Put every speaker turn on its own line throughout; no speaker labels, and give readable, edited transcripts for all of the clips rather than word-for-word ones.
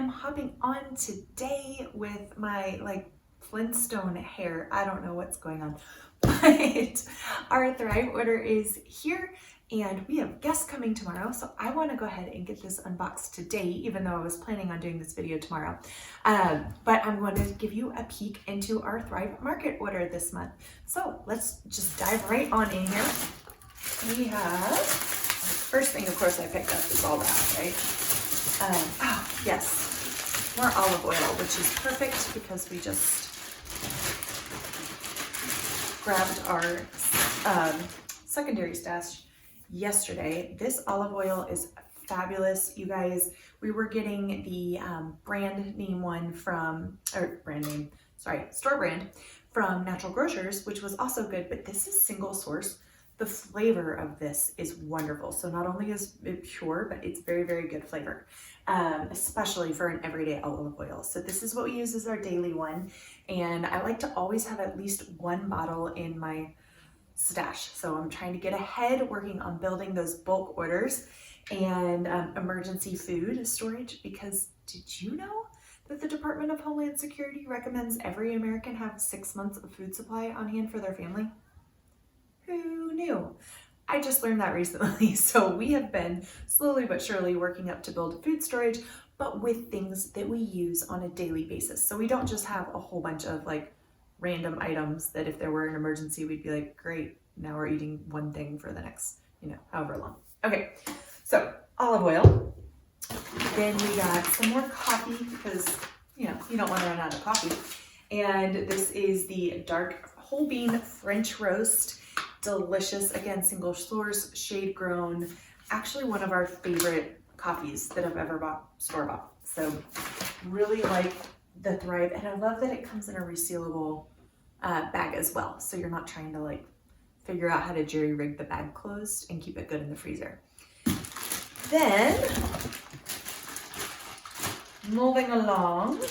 am hopping on today with my like Flintstone hair. I don't know what's going on, but our Thrive order is here and we have guests coming tomorrow. So I want to go ahead and get this unboxed today, even though I was planning on doing this video tomorrow. But I'm going to give you a peek into our Thrive Market order this month. So let's just dive right on in here. We have, first thing of course I picked up is all that, right? Oh yes, more olive oil, which is perfect because we just grabbed our secondary stash yesterday. This olive oil is fabulous, you guys. We were getting the brand name one from, store brand from Natural Grocers, which was also good, but this is single source. The flavor of this is wonderful. So not only is it pure, but it's very, very good flavor, especially for an everyday olive oil. So this is what we use as our daily one. And I like to always have at least one bottle in my stash. So I'm trying to get ahead, working on building those bulk orders and emergency food storage, because did you know that the Department of Homeland Security recommends every American have 6 months of food supply on hand for their family? Who knew? I just learned that recently. So we have been slowly but surely working up to build food storage, but with things that we use on a daily basis. So we don't just have a whole bunch of like random items that if there were an emergency, we'd be like, great, now we're eating one thing for the next, however long. Okay, so olive oil. Then we got some more coffee because, you don't want to run out of coffee. And this is the dark whole bean French roast. Delicious, again, single source, shade grown, actually one of our favorite coffees that I've ever bought, store bought. So really like the Thrive, and I love that it comes in a resealable bag as well. So you're not trying to like figure out how to jerry rig the bag closed and keep it good in the freezer. Then moving along,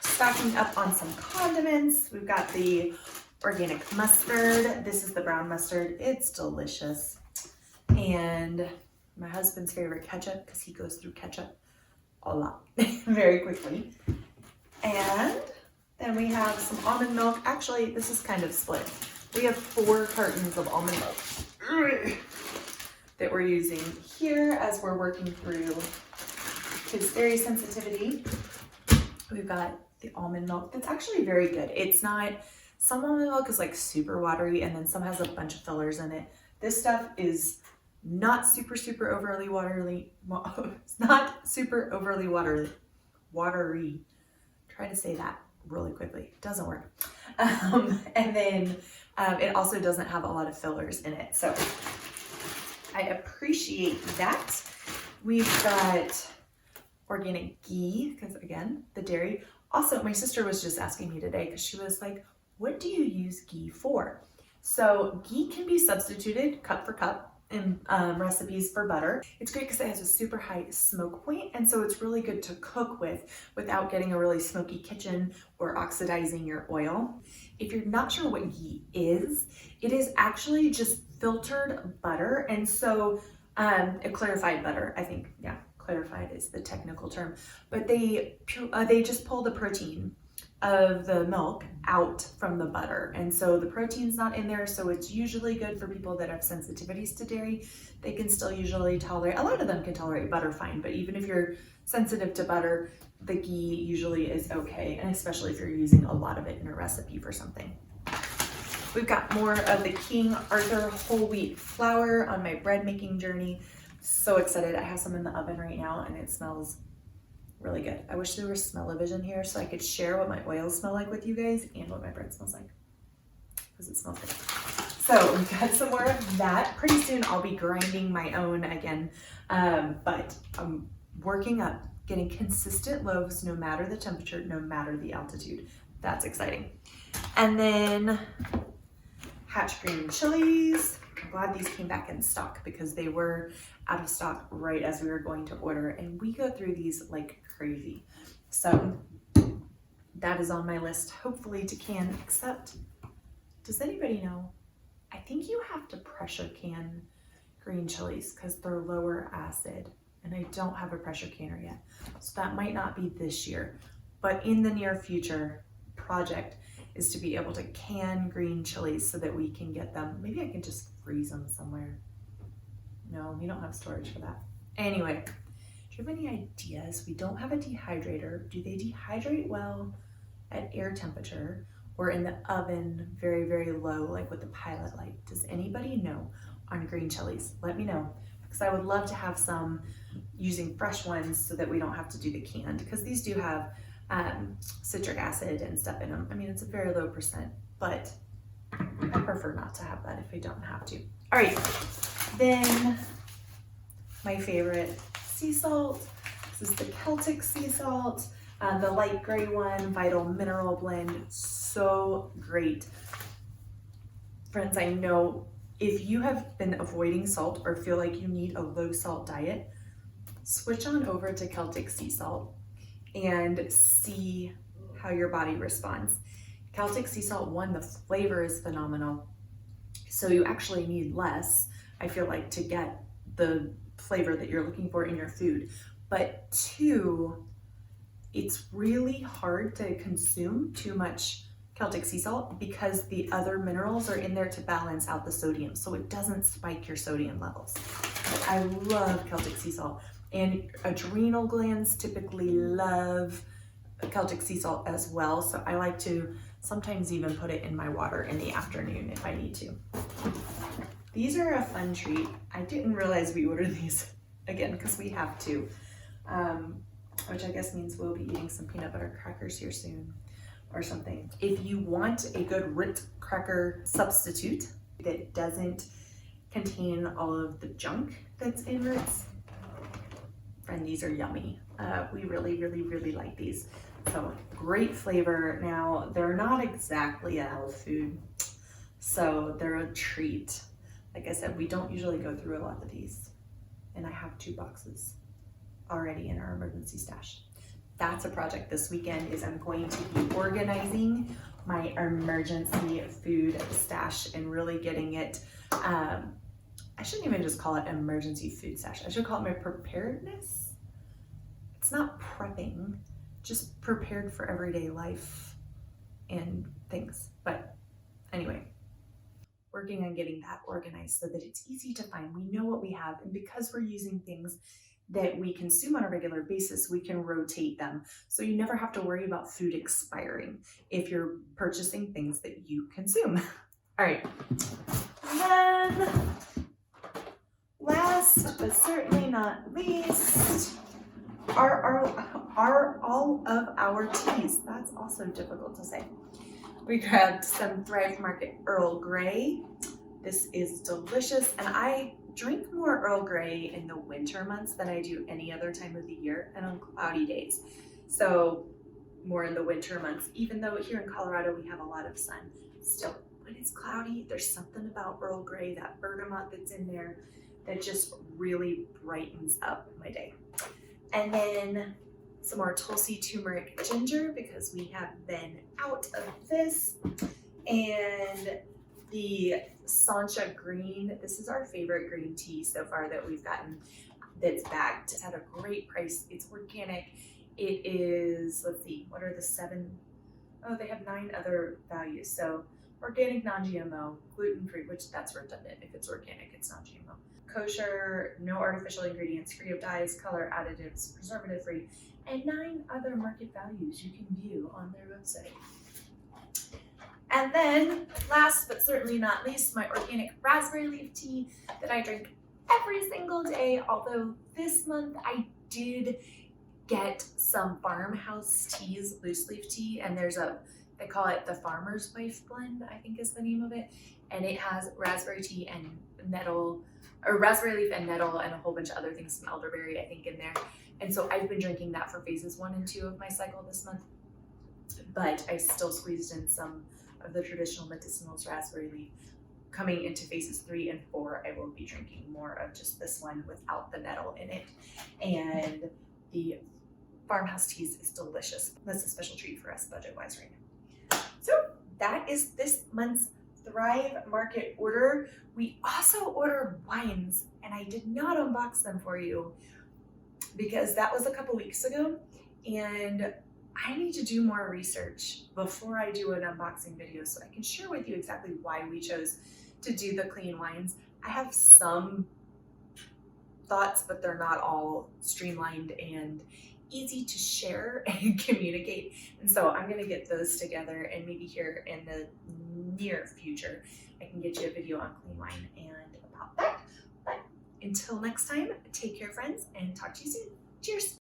stocking up on some condiments. We've got the organic mustard. This is the brown mustard. It's delicious. And my husband's favorite ketchup, because he goes through ketchup a lot very quickly. And then we have some almond milk. Actually, this is kind of split. We have 4 cartons of almond milk that we're using here as we're working through his dairy sensitivity. We've got the almond milk that's actually very good. It's not, some almond milk is like super watery and then some has a bunch of fillers in it. This stuff is not super overly watery. It's not super overly watery. Try to say that really quickly. It doesn't work. And then it also doesn't have a lot of fillers in it. So I appreciate that. We've got organic ghee, because again, the dairy. Also, my sister was just asking me today because she was like, what do you use ghee for? So ghee can be substituted cup for cup in recipes for butter. It's great because it has a super high smoke point, and so it's really good to cook with without getting a really smoky kitchen or oxidizing your oil. If you're not sure what ghee is, it is actually just filtered butter, and so a clarified butter, I think, yeah, clarified is the technical term, but they just pull the protein of the milk out from the butter, and so the protein's not in there, so it's usually good for people that have sensitivities to dairy. They can still usually tolerate, a lot of them can tolerate butter fine, but even if you're sensitive to butter, the ghee usually is okay, and especially if you're using a lot of it in a recipe for something. We've got more of the King Arthur whole wheat flour on my bread making journey. So excited. I have some in the oven right now and it smells really good. I wish there was smell-o-vision here so I could share what my oils smell like with you guys and what my bread smells like, because it smells good. So we've got some more of that. Pretty soon I'll be grinding my own again, but I'm working up getting consistent loaves no matter the temperature, no matter the altitude. That's exciting. And then hatch green chilies. I'm glad these came back in stock because they were out of stock right as we were going to order, and we go through these like crazy. So that is on my list, hopefully to can, except, does anybody know? I think you have to pressure can green chilies because they're lower acid and I don't have a pressure canner yet. So that might not be this year, but in the near future, project is to be able to can green chilies so that we can get them. Maybe I can just freeze them somewhere. No, we don't have storage for that. Anyway, do you have any ideas? We don't have a dehydrator. Do they dehydrate well at air temperature or in the oven very, very low, like with the pilot light? Does anybody know on green chilies? Let me know, because I would love to have some using fresh ones so that we don't have to do the canned, because these do have citric acid and stuff in them. I mean, it's a very low percent, but I prefer not to have that if I don't have to. All right, then my favorite sea salt. This is the Celtic sea salt, the light gray one, Vital Mineral Blend. So great. Friends, I know if you have been avoiding salt or feel like you need a low salt diet, switch on over to Celtic sea salt and see how your body responds. Celtic sea salt, one, the flavor is phenomenal. So you actually need less, I feel like, to get the flavor that you're looking for in your food. But two, it's really hard to consume too much Celtic sea salt because the other minerals are in there to balance out the sodium, so it doesn't spike your sodium levels. But I love Celtic sea salt, and adrenal glands typically love Celtic sea salt as well, so I like to sometimes even put it in my water in the afternoon if I need to. These are a fun treat. I didn't realize we ordered these again because we have to, which I guess means we'll be eating some peanut butter crackers here soon or something. If you want a good Ritz cracker substitute that doesn't contain all of the junk that's in Ritz, friend, these are yummy. We really, really, really like these. So great flavor. Now, they're not exactly a health food, so they're a treat. Like I said, we don't usually go through a lot of these, and I have 2 boxes already in our emergency stash. That's a project this weekend, is I'm going to be organizing my emergency food stash and really getting it, I shouldn't even just call it emergency food stash. I should call it my preparedness. It's not prepping, just prepared for everyday life and things. But anyway, working on getting that organized so that it's easy to find. We know what we have, and because we're using things that we consume on a regular basis, we can rotate them. So you never have to worry about food expiring if you're purchasing things that you consume. All right, and then last but certainly not least are all of our teas. That's also difficult to say. We grabbed some Thrive Market Earl Grey. This is delicious, and I drink more Earl Grey in the winter months than I do any other time of the year and on cloudy days. So more in the winter months, even though here in Colorado we have a lot of sun. Still, when it's cloudy, there's something about Earl Grey, that bergamot that's in there, that just really brightens up my day. And then some more Tulsi, turmeric, ginger, because we have been out of this. And the Sancha green, this is our favorite green tea so far that we've gotten that's bagged. It's at a great price. It's organic. It is, let's see, what are the 7? Oh, they have 9 other values. So organic, non-GMO, gluten-free, which that's redundant. If it's organic, it's not GMO. Kosher, no artificial ingredients, free of dyes, color additives, preservative-free, and 9 other market values you can view on their website. And then last but certainly not least, my organic raspberry leaf tea that I drink every single day. Although this month I did get some farmhouse teas, loose leaf tea, and they call it the Farmer's Wife blend, I think is the name of it. And it has raspberry tea and nettle, or raspberry leaf and nettle, and a whole bunch of other things, some elderberry, I think, in there. And so I've been drinking that for phases 1 and 2 of my cycle this month, but I still squeezed in some of the traditional medicinals, raspberry leaf. Coming into phases 3 and 4, I will be drinking more of just this one without the nettle in it. And the farmhouse teas is delicious. That's a special treat for us budget-wise right now. So that is this month's Thrive Market order. We also ordered wines, and I did not unbox them for you, because that was a couple weeks ago, and I need to do more research before I do an unboxing video so I can share with you exactly why we chose to do the clean wines. I have some thoughts, but they're not all streamlined and easy to share and communicate. And so I'm gonna get those together, and maybe here in the near future, I can get you a video on clean wine and about that. But until next time, take care, friends, and talk to you soon. Cheers.